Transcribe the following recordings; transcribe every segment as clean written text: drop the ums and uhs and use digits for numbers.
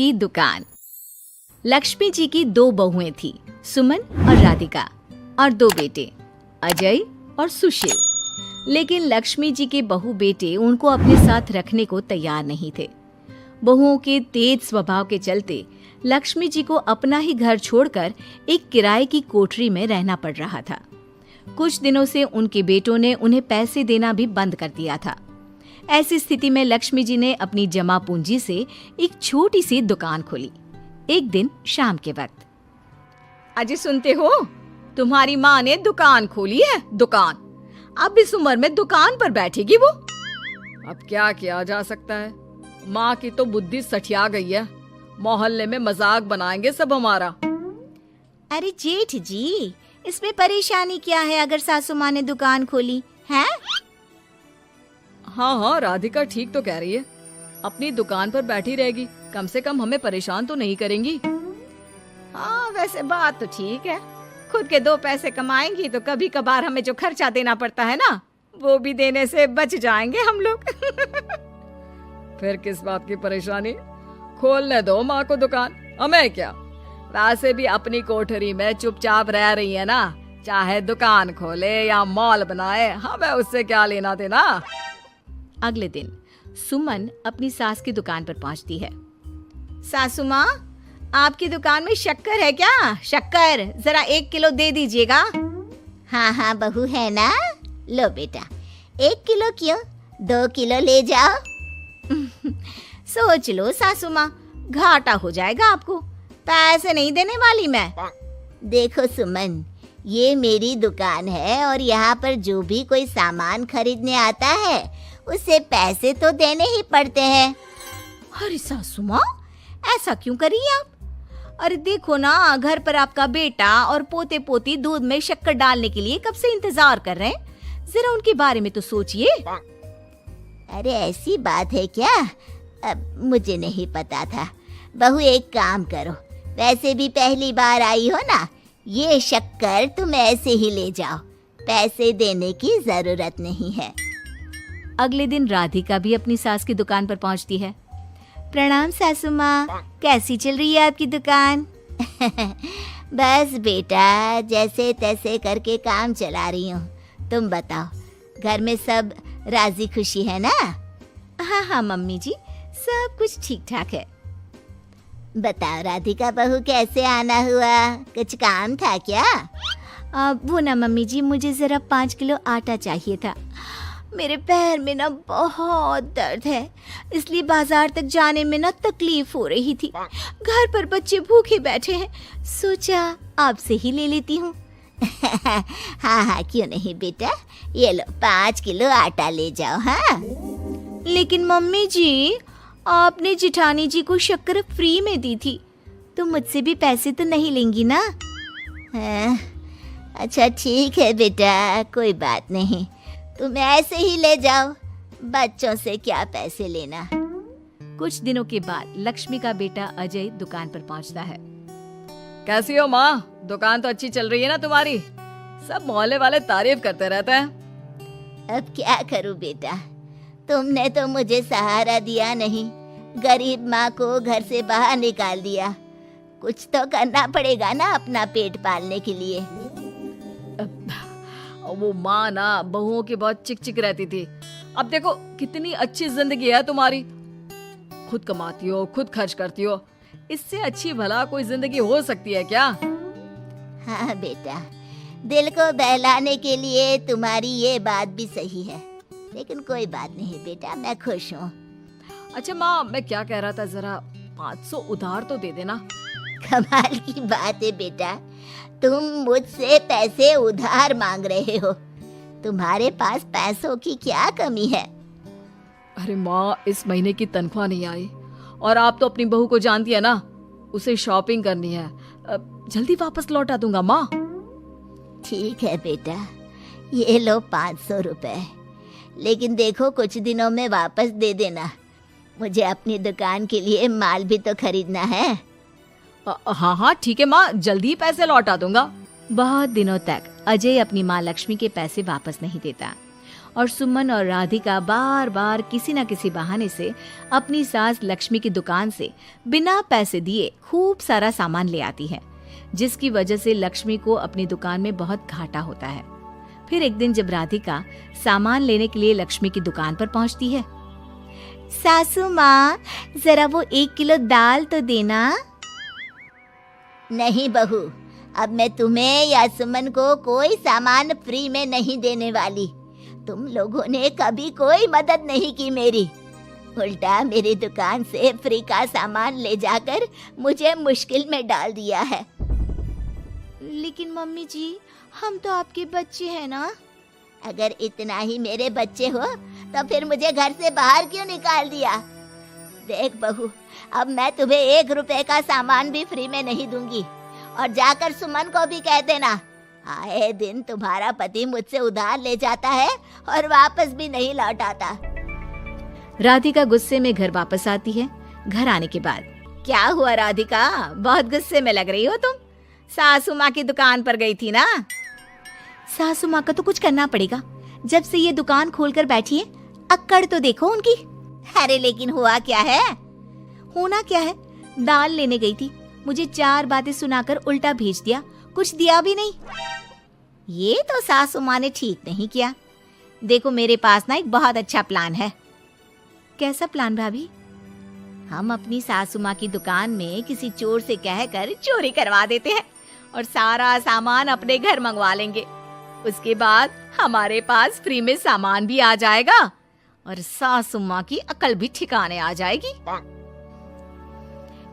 की दुकान। लक्ष्मी जी की 2 बहुएं थी, सुमन और राधिका, और 2 बेटे, अजय और सुशील। लेकिन लक्ष्मी जी के बहू बेटे उनको अपने साथ रखने को तैयार नहीं थे। बहुओं के तेज स्वभाव के चलते लक्ष्मी जी को अपना ही घर छोड़कर एक किराए की कोठरी में रहना पड़ रहा था। कुछ दिनों से उनके बेटों ने उन्हें पैसे देना भी बंद कर दिया था। ऐसी स्थिति में लक्ष्मी जी ने अपनी जमा पूंजी से एक छोटी सी दुकान खोली। एक दिन शाम के वक्त, अजय सुनते हो, तुम्हारी माँ ने दुकान खोली है। दुकान अब इस उम्र में दुकान पर बैठेगी वो। अब क्या किया जा सकता है, माँ की तो बुद्धि सठिया गई है। मोहल्ले में मजाक बनाएंगे सब हमारा। अरे जेठ जी, इसमें परेशानी क्या है अगर सासू माँ ने दुकान खोली है? हाँ, राधिका ठीक तो कह रही है। अपनी दुकान पर बैठी रहेगी, कम से कम हमें परेशान तो नहीं करेंगी। हाँ, वैसे बात तो ठीक है। खुद के 2 पैसे कमाएंगी तो कभी कभार हमें जो खर्चा देना पड़ता है ना, वो भी देने से बच जाएंगे हम लोग। फिर किस बात की परेशानी, खोलने दो माँ को दुकान, हमें क्या। वैसे भी अपनी कोठरी में चुपचाप रह रही है ना, चाहे दुकान खोले या मॉल बनाए, हमें उससे क्या लेना देना। अगले दिन सुमन अपनी सास की दुकान पर पहुंचती है। सासू माँ, आपकी दुकान में शक्कर है क्या? शक्कर जरा 1 किलो दे दीजिएगा। हाँ हाँ बहू है ना, लो बेटा 1 किलो क्यों, 2 किलो ले जाओ। सोच लो सासू माँ, घाटा हो जाएगा आपको, पैसे नहीं देने वाली मैं। देखो सुमन, ये मेरी दुकान है और यहाँ पर जो भी कोई सामान खरीदने आता है उसे पैसे तो देने ही पड़ते हैं। अरे सासू माँ, ऐसा क्यों कर रही आप? अरे देखो ना, घर पर आपका बेटा और पोते पोती दूध में शक्कर डालने के लिए कब से इंतजार कर रहे हैं। जरा उनके बारे में तो सोचिए। अरे ऐसी बात है क्या? अब मुझे नहीं पता था। बहू एक काम करो, वैसे भी पहली बार आई हो ना, ये शक्कर तुम ऐसे ही ले जाओ, पैसे देने की जरूरत नहीं है। अगले दिन राधिका भी अपनी सास की दुकान पर पहुंचती है। प्रणाम सासू माँ, कैसी चल रही है आपकी दुकान? बस बेटा, जैसे तैसे करके काम चला रही हूँ। तुम बताओ, घर में सब राजी खुशी है ना? हाँ हाँ मम्मी जी, सब कुछ ठीक ठाक है। बताओ राधिका बहू, कैसे आना हुआ? कुछ काम था क्या? वो ना मम्मी जी, मुझे जरा 5 किलो आटा चाहिए था। मेरे पैर में ना बहुत दर्द है, इसलिए बाजार तक जाने में ना तकलीफ हो रही थी। घर पर बच्चे भूखे बैठे हैं, सोचा आपसे ही ले लेती हूँ। हाँ हाँ क्यों नहीं बेटा, ये लो 5 किलो आटा ले जाओ। हाँ लेकिन मम्मी जी, आपने जिठानी जी को शक्कर फ्री में दी थी, तो मुझसे भी पैसे तो नहीं लेंगी ना? हाँ, अच्छा ठीक है बेटा, कोई बात नहीं, तुम ऐसे ही ले जाओ, बच्चों से क्या पैसे लेना। कुछ दिनों के बाद लक्ष्मी का बेटा अजय दुकान पर पहुंचता है। कैसी हो माँ, दुकान तो अच्छी चल रही है ना तुम्हारी? सब मोहल्ले वाले तारीफ करते रहते हैं। अब क्या करूं बेटा, तुमने तो मुझे सहारा दिया नहीं, गरीब माँ को घर से बाहर निकाल दिया। कुछ तो करना पड़ेगा ना अपना पेट पालने के लिए। वो माँ ना बहुओं की बहुत चिक चिक रहती थी। अब देखो कितनी अच्छी जिंदगी है तुम्हारी, खुद कमाती हो, खुद खर्च करती हो, इससे अच्छी भला कोई जिंदगी हो सकती है क्या? हाँ बेटा, दिल को बहलाने के लिए तुम्हारी ये बात भी सही है, लेकिन कोई बात नहीं बेटा, मैं खुश हूँ। अच्छा माँ, मैं क्या कह रहा था, जरा 500 उधार तो दे देना। कमाल की बात है बेटा, तुम मुझसे पैसे उधार मांग रहे हो, तुम्हारे पास पैसों की क्या कमी है? अरे माँ, इस महीने की तनख्वाह नहीं आई और आप तो अपनी बहू को जानती है ना, उसे शॉपिंग करनी है, जल्दी वापस लौटा दूंगा माँ। ठीक है बेटा, ये लो 500 रुपए, लेकिन देखो कुछ दिनों में वापस दे देना, मुझे अपनी दुकान के लिए माल भी तो खरीदना है। हाँ हाँ ठीक है माँ, जल्दी पैसे लौटा दूंगा। बहुत दिनों तक अजय अपनी माँ लक्ष्मी के पैसे वापस नहीं देता और सुमन और राधिका बार बार किसी न किसी बहाने से अपनी सास लक्ष्मी की दुकान से बिना पैसे दिए खूब सारा सामान ले आती है, जिसकी वजह से लक्ष्मी को अपनी दुकान में बहुत घाटा होता है। फिर एक दिन जब राधिका सामान लेने के लिए लक्ष्मी की दुकान पर पहुंचती है, सासू माँ, जरा वो 1 किलो दाल तो देना। नहीं बहू, अब मैं तुम्हें या सुमन को कोई सामान फ्री में नहीं देने वाली। तुम लोगों ने कभी कोई मदद नहीं की मेरी, उल्टा मेरी दुकान से फ्री का सामान ले जाकर मुझे मुश्किल में डाल दिया है। लेकिन मम्मी जी, हम तो आपके बच्चे हैं ना। अगर इतना ही मेरे बच्चे हो तो फिर मुझे घर से बाहर क्यों निकाल दिया? देख बहू, अब मैं तुम्हें 1 रुपए का सामान भी फ्री में नहीं दूंगी। और जाकर सुमन को भी कह देना, आए दिन तुम्हारा पति मुझसे उधार ले जाता है और वापस भी नहीं लौट आता। राधिका गुस्से में घर वापस आती है। घर आने के बाद, क्या हुआ राधिका, बहुत गुस्से में लग रही हो तुम? सासू माँ की दुकान पर गई थी ना? सासू माँ का तो कुछ करना पड़ेगा, जब से ये दुकान खोलकर बैठी है। अक्कड़ तो देखो उनकी। अरे लेकिन हुआ क्या है? होना क्या है, दाल लेने गई थी, मुझे 4 बातें सुनाकर उल्टा भेज दिया, कुछ दिया भी नहीं। ये तो सासू माँ ने ठीक नहीं किया। देखो मेरे पास ना एक बहुत अच्छा प्लान है। कैसा प्लान भाभी? हम अपनी सासू माँ की दुकान में किसी चोर से कहकर चोरी करवा देते हैं और सारा सामान अपने घर मंगवा लेंगे। उसके बाद हमारे पास फ्री में सामान भी आ जाएगा और सासू माँ की अकल भी ठिकाने आ जाएगी।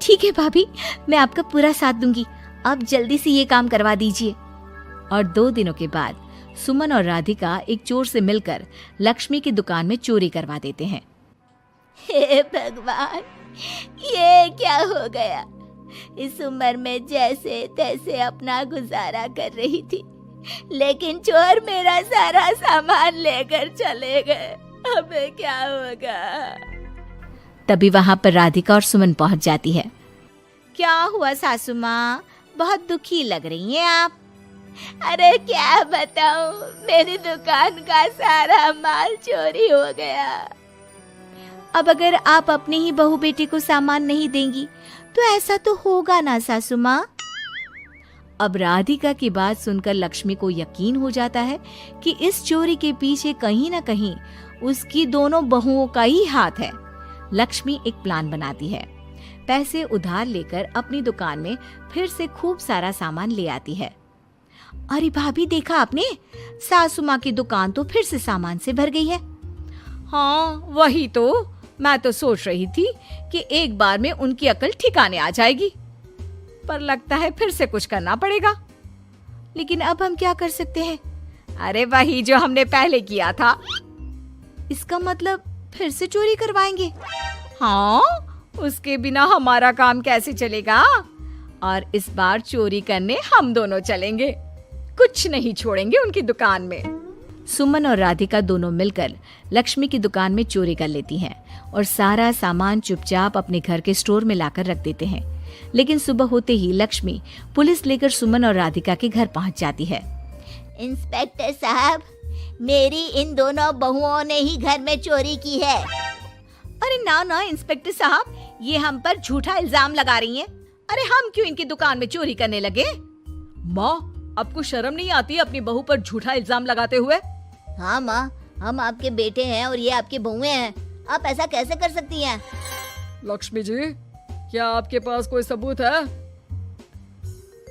ठीक है भाभी, मैं आपका पूरा साथ दूंगी। अब जल्दी से ये काम करवा दीजिए। और 2 दिनों के बाद सुमन और राधिका एक चोर से मिलकर लक्ष्मी की दुकान में चोरी करवा देते हैं। हे भगवान, ये क्या हो गया? इस उम्र में जैसे तैसे अपना गुजारा कर रही थी, लेकिन चोर मेरा सारा सामान लेकर चले गए। अबे क्या होगा? तभी वहां पर राधिका और सुमन पहुंच जाती है। क्या हुआ सासू माँ, बहुत दुखी लग रही हैं आप। अरे क्या बताऊं, मेरी दुकान का सारा माल चोरी हो गया। अब अगर आप अपने ही बहू बेटे को सामान नहीं देंगी तो ऐसा तो होगा ना सासू माँ। अब राधिका की बात सुनकर लक्ष्मी को यकीन हो जाता है कि इस चोरी के पीछे कहीं न कहीं उसकी दोनों बहुओं का ही हाथ है। लक्ष्मी एक प्लान बनाती है। पैसे उधार लेकर अपनी दुकान में फिर से खूब सारा सामान ले आती है। अरे भाभी, देखा आपने, सासू माँ की दुकान तो फिर से सामान से भर गई है। हाँ वही तो, मैं तो सोच रही थी कि एक बार में उनकी अकल ठिकाने आ जाएगी, पर लगता है फिर से कुछ करना पड़ेगा। लेकिन अब हम क्या कर सकते हैं? अरे वही जो हमने पहले किया था। इसका मतलब फिर से चोरी करवाएंगे? हाँ, उसके बिना हमारा काम कैसे चलेगा? और इस बार चोरी करने हम दोनों चलेंगे, कुछ नहीं छोड़ेंगे उनकी दुकान में। सुमन और राधिका दोनों मिलकर लक्ष्मी की दुकान में चोरी कर लेती हैं और सारा सामान चुपचाप अपने घर के स्टोर में लाकर रख देते हैं। लेकिन सुबह होते ही लक्ष्मी पुलिस लेकर सुमन और राधिका के घर पहुंच जाती है। इंस्पेक्टर साहब, मेरी इन दोनों बहुओं ने ही घर में चोरी की है। अरे ना इंस्पेक्टर साहब, ये हम पर झूठा इल्जाम लगा रही हैं। अरे हम क्यों इनकी दुकान में चोरी करने लगे? माँ, आपको शर्म नहीं आती अपनी बहू पर झूठा इल्जाम लगाते हुए? हाँ माँ, हम आपके बेटे हैं और ये आपकी बहुएं हैं, आप ऐसा कैसे कर सकती हैं? लक्ष्मी जी, क्या आपके पास कोई सबूत है?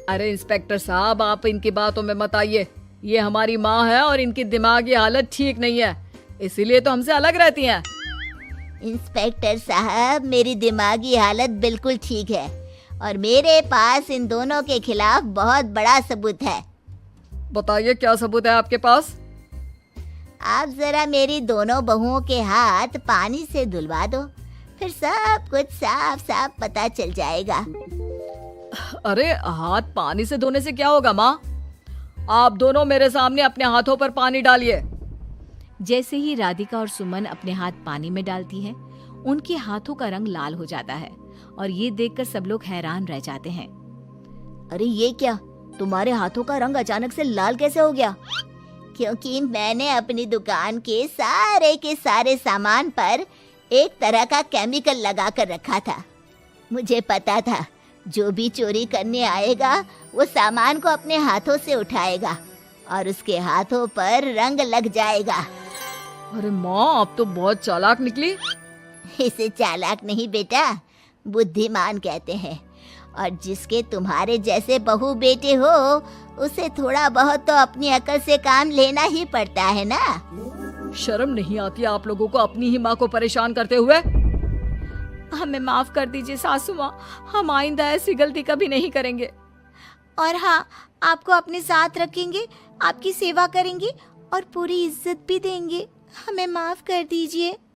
अरे इंस्पेक्टर साहब, आप इनकी बातों में मत आइए। ये हमारी माँ है और इनकी दिमागी हालत ठीक नहीं है, इसीलिए तो हमसे अलग रहती हैं। इंस्पेक्टर साहब, मेरी दिमागी हालत बिल्कुल ठीक है और मेरे पास इन दोनों के खिलाफ बहुत बड़ा सबूत है। बताइए, क्या सबूत है आपके पास? आप जरा मेरी दोनों बहुओं के हाथ पानी से धुलवा दो, फिर सब कुछ साफ साफ पता चल जाएगा। अरे हाथ पानी से धोने से क्या होगा माँ? आप दोनों मेरे सामने अपने हाथों पर पानी डालिए। जैसे ही राधिका और सुमन अपने हाथ पानी में डालती हैं, उनके हाथों का रंग लाल हो जाता है और ये देखकर सब लोग हैरान रह जाते हैं। अरे ये क्या, तुम्हारे हाथों का रंग अचानक से लाल कैसे हो गया? क्योंकि मैंने अपनी दुकान के सारे सामान पर एक तरह का केमिकल लगा कर रखा था। मुझे पता था जो भी चोरी करने आएगा वो सामान को अपने हाथों से उठाएगा और उसके हाथों पर रंग लग जाएगा। अरे माँ, आप तो बहुत चालाक निकली। इसे चालाक नहीं बेटा, बुद्धिमान कहते हैं। और जिसके तुम्हारे जैसे बहू बेटे हो उसे थोड़ा बहुत तो अपनी अकल से काम लेना ही पड़ता है ना। शर्म नहीं आती आप लोगों को अपनी ही माँ को परेशान करते हुए? हमें माफ कर दीजिए सासू माँ, हम आइंदा ऐसी गलती कभी नहीं करेंगे। और हाँ, आपको अपने साथ रखेंगे, आपकी सेवा करेंगे और पूरी इज्जत भी देंगे। हमें माफ कर दीजिए।